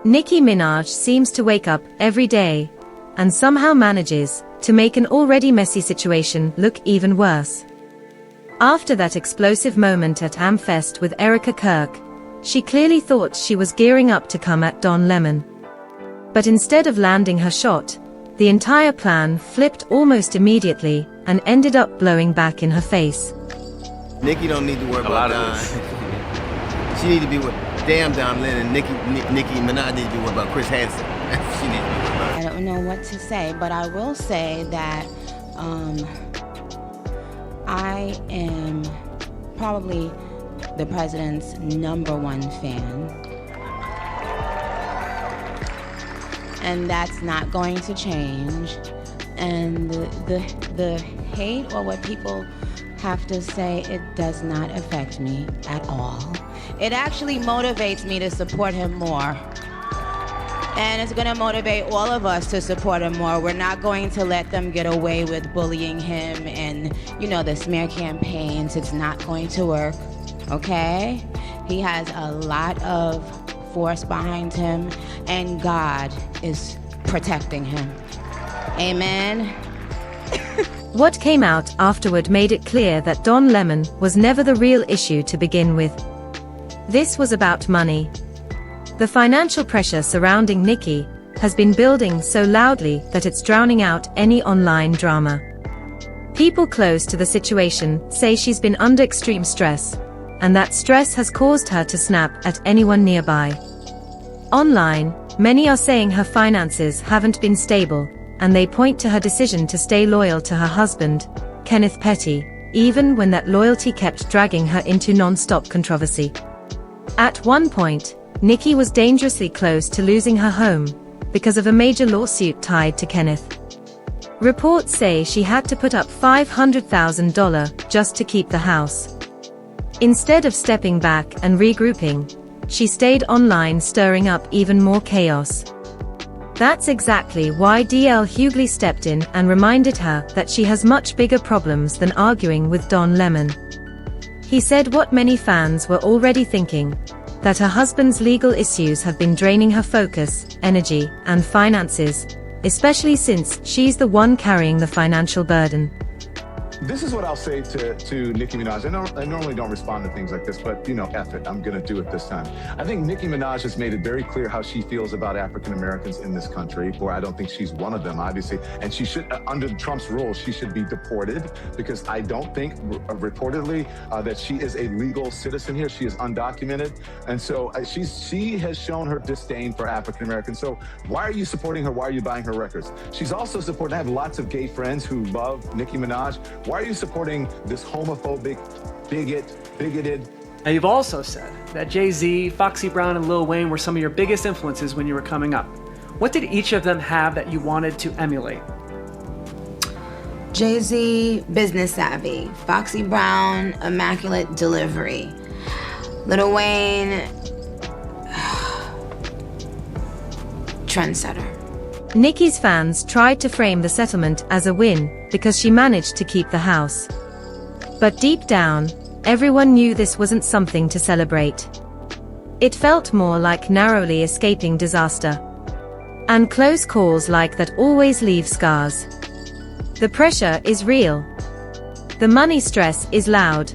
Nicki Minaj seems to wake up every day and somehow manages to make an already messy situation look even worse. After that explosive moment at Amfest with Erica Kirk, she clearly thought she was gearing up to come at Don Lemon. But instead of landing her shot, the entire plan flipped almost immediately and ended up blowing back in her face. Nicki don't need to worry about Don. She need to be with damn Don Lemon, and Nicki Minaj needs to be worried about Chris Hansen. She needs to be worried about. I don't know what to say, but I will say that I am probably the president's #1 fan. And that's not going to change. And the hate or what people have to say, it does not affect me at all. It actually motivates me to support him more. And it's gonna motivate all of us to support him more. We're not going to let them get away with bullying him and, you know, the smear campaigns. It's not going to work, okay? He has a lot of force behind him, and God is protecting him. Amen. What came out afterward made it clear that Don Lemon was never the real issue to begin with. This was about money. The financial pressure surrounding Nicki has been building so loudly that it's drowning out any online drama. People close to the situation say she's been under extreme stress, and that stress has caused her to snap at anyone nearby. Online, many are saying her finances haven't been stable, and they point to her decision to stay loyal to her husband, Kenneth Petty, even when that loyalty kept dragging her into non-stop controversy. At one point, Nicki was dangerously close to losing her home because of a major lawsuit tied to Kenneth. Reports say she had to put up $500,000 just to keep the house. Instead of stepping back and regrouping, she stayed online, stirring up even more chaos. That's exactly why DL Hughley stepped in and reminded her that she has much bigger problems than arguing with Don Lemon. He said what many fans were already thinking, that her husband's legal issues have been draining her focus, energy, and finances, especially since she's the one carrying the financial burden. This is what I'll say to Nicki Minaj. I normally don't respond to things like this, but, you know, F it, I'm going to do it this time. I think Nicki Minaj has made it very clear how she feels about African Americans in this country, where I don't think she's one of them, obviously. And she should, under Trump's rules, she should be deported, because I don't think, reportedly, that she is a legal citizen here. She is undocumented. And so she has shown her disdain for African Americans. So why are you supporting her? Why are you buying her records? She's also supporting, I have lots of gay friends who love Nicki Minaj. Why are you supporting this homophobic, bigoted? Now, you've also said that Jay-Z, Foxy Brown, and Lil Wayne were some of your biggest influences when you were coming up. What did each of them have that you wanted to emulate? Jay-Z, business savvy. Foxy Brown, immaculate delivery. Lil Wayne, trendsetter. Nicki's fans tried to frame the settlement as a win because she managed to keep the house. But deep down, everyone knew this wasn't something to celebrate. It felt more like narrowly escaping disaster. And close calls like that always leave scars. The pressure is real. The money stress is loud.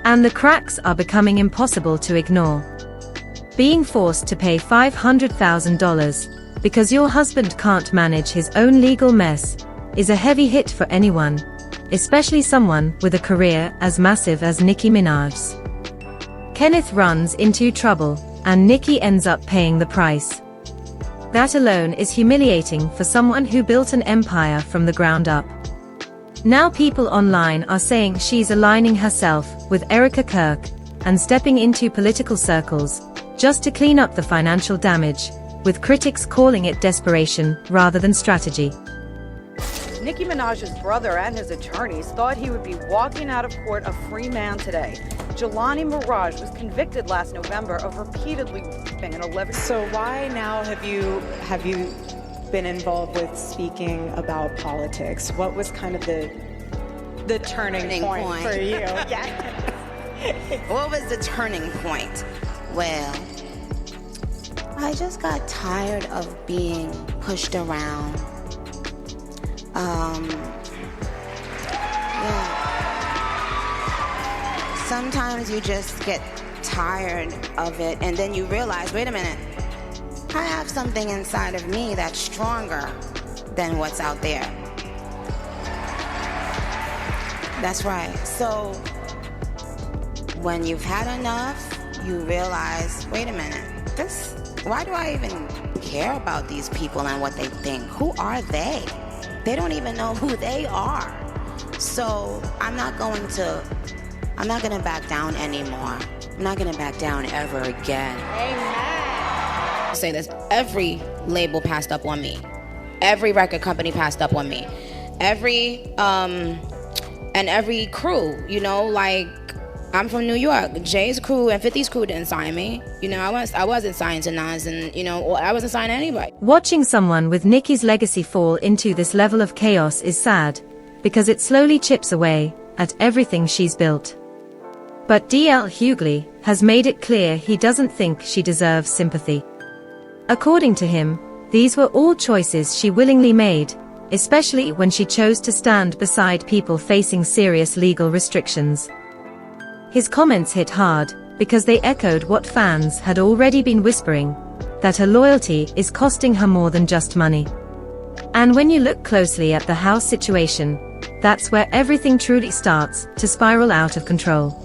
And the cracks are becoming impossible to ignore. Being forced to pay $500,000 because your husband can't manage his own legal mess is a heavy hit for anyone, especially someone with a career as massive as Nicki Minaj's. Kenneth runs into trouble, and Nicki ends up paying the price. That alone is humiliating for someone who built an empire from the ground up. Now people online are saying she's aligning herself with Erica Kirk and stepping into political circles just to clean up the financial damage, with critics calling it desperation rather than strategy. Nicki Minaj's brother and his attorneys thought he would be walking out of court a free man today. Jelani Mirage was convicted last November of repeatedly raping an 11-year-old. So why now have you been involved with speaking about politics? What was kind of the turning point for you? Yeah. What was the turning point? Well, I just got tired of being pushed around. Yeah. Sometimes you just get tired of it, and then you realize, wait a minute, I have something inside of me that's stronger than what's out there. That's right. So when you've had enough, you realize, wait a minute, why do I even care about these people and what they think? Who are they? They don't even know who they are. So I'm not gonna back down anymore. I'm not gonna back down ever again. Amen. I say this, every label passed up on me. Every record company passed up on me. Every crew, you know, like, I'm from New York. Jay's crew and 50's crew didn't sign me. You know, I wasn't signed to Nas, and, you know, I wasn't signed to anybody. Watching someone with Nicki's legacy fall into this level of chaos is sad, because it slowly chips away at everything she's built. But DL Hughley has made it clear he doesn't think she deserves sympathy. According to him, these were all choices she willingly made, especially when she chose to stand beside people facing serious legal restrictions. His comments hit hard, because they echoed what fans had already been whispering, that her loyalty is costing her more than just money. And when you look closely at the house situation, that's where everything truly starts to spiral out of control.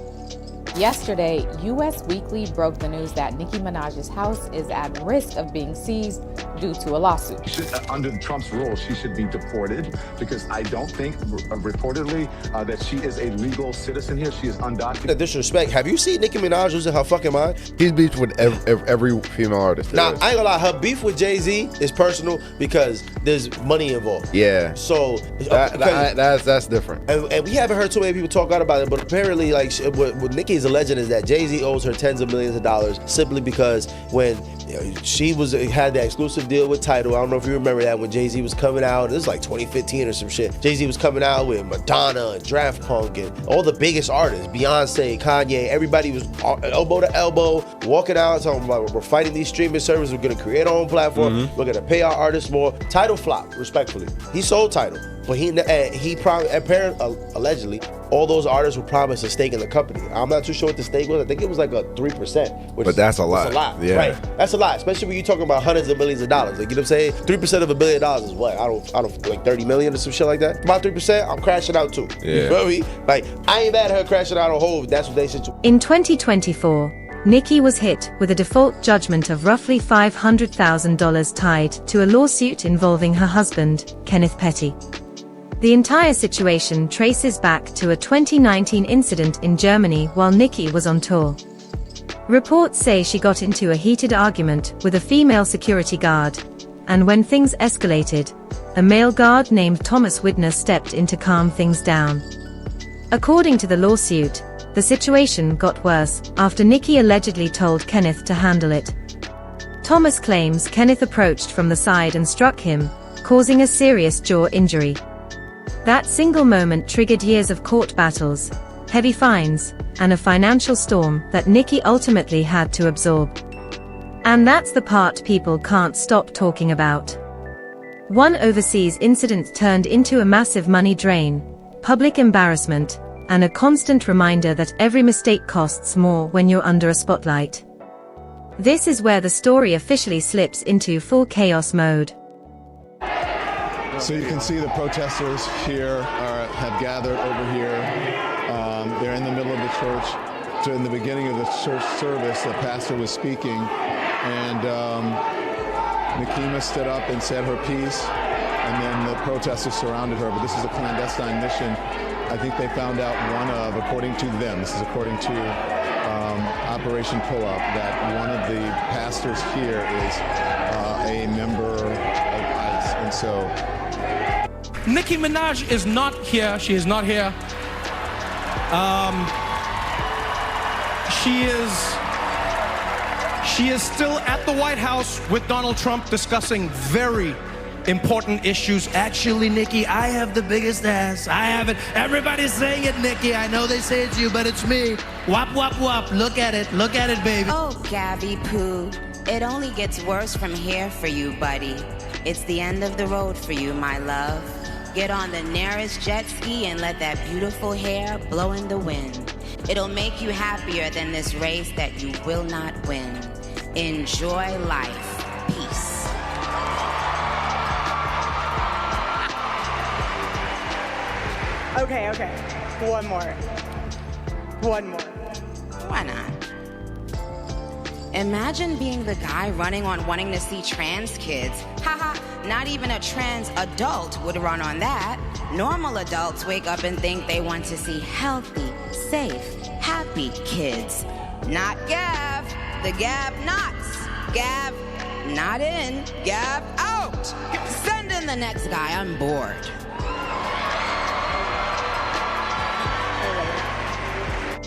Yesterday, U.S. Weekly broke the news that Nicki Minaj's house is at risk of being seized due to a lawsuit. Under Trump's rules, she should be deported because I don't think, reportedly, that she is a legal citizen here. She is undocumented. Disrespect. Have you seen Nicki Minaj losing her fucking mind? He's beefed with every female artist. Now, I ain't gonna lie, her beef with Jay-Z is personal because there's money involved. Yeah. So that's different. And we haven't heard too many people talk out about it, but apparently, like, what Nicki is alleging is that Jay-Z owes her tens of millions of dollars simply because when she had that exclusive deal with Tidal, I don't know if you remember that, when Jay-Z was coming out, this was like 2015 or some shit. Jay-Z was coming out with Madonna and Draft Punk and all the biggest artists, Beyonce, Kanye, everybody was elbow to elbow, walking out, talking about we're fighting these streaming services, we're gonna create our own platform, we're gonna pay our artists more. Tidal flopped, respectfully. He sold Tidal, but he allegedly, all those artists were promised a stake in the company. I'm not too sure what the stake was. I think it was like a 3%. But that's a lot. That's a lot, yeah. Right? That's a lot, especially when you're talking about hundreds of millions of dollars. Like, you know what I'm saying? 3% of $1 billion is what? I don't like 30 million or some shit like that. About 3%, I'm crashing out too. Yeah. You feel me? Like, I ain't mad at her crashing out on Hov. That's what they should do. In 2024, Nicki was hit with a default judgment of roughly $500,000 tied to a lawsuit involving her husband, Kenneth Petty. The entire situation traces back to a 2019 incident in Germany while Nicki was on tour. Reports say she got into a heated argument with a female security guard, and when things escalated, a male guard named Thomas Widner stepped in to calm things down. According to the lawsuit, the situation got worse after Nicki allegedly told Kenneth to handle it. Thomas claims Kenneth approached from the side and struck him, causing a serious jaw injury. That single moment triggered years of court battles, heavy fines, and a financial storm that Nicki ultimately had to absorb. And that's the part people can't stop talking about. One overseas incident turned into a massive money drain, public embarrassment, and a constant reminder that every mistake costs more when you're under a spotlight. This is where the story officially slips into full chaos mode. So you can see the protesters here have gathered over here. They're in the middle of the church. So in the beginning of the church service, the pastor was speaking, and Nicki stood up and said her piece, and then the protesters surrounded her. But this is a clandestine mission. I think they found out one of, according to them, this is according to Operation Pull Up, that one of the pastors here is a member of ICE, and so. Nicki Minaj is not here. She is not here. She is still at the White House with Donald Trump discussing very important issues. Actually, Nicki, I have the biggest ass. I have it. Everybody's saying it, Nicki. I know they say it's you, but it's me. Wop, wop, wop. Look at it. Look at it, baby. Oh, Gabby Poo. It only gets worse from here for you, buddy. It's the end of the road for you, my love. Get on the nearest jet ski and let that beautiful hair blow in the wind. It'll make you happier than this race that you will not win. Enjoy life. Peace. Okay. One more. Why not? Imagine being the guy running on wanting to see trans kids. Haha, not even a trans adult would run on that. Normal adults wake up and think they want to see healthy, safe, happy kids. Not Gav, the Gav Knots. Gav, not in, Gav out. Send in the next guy, I'm bored.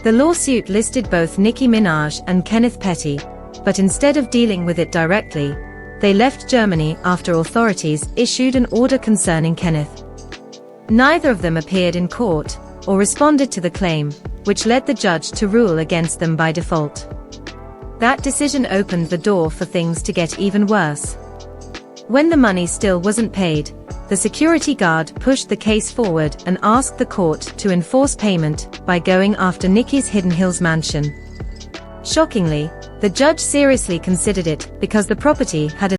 The lawsuit listed both Nicki Minaj and Kenneth Petty, but instead of dealing with it directly, they left Germany after authorities issued an order concerning Kenneth. Neither of them appeared in court or responded to the claim, which led the judge to rule against them by default. That decision opened the door for things to get even worse. When the money still wasn't paid, the security guard pushed the case forward and asked the court to enforce payment by going after Nicki's Hidden Hills mansion. Shockingly, the judge seriously considered it because the property had a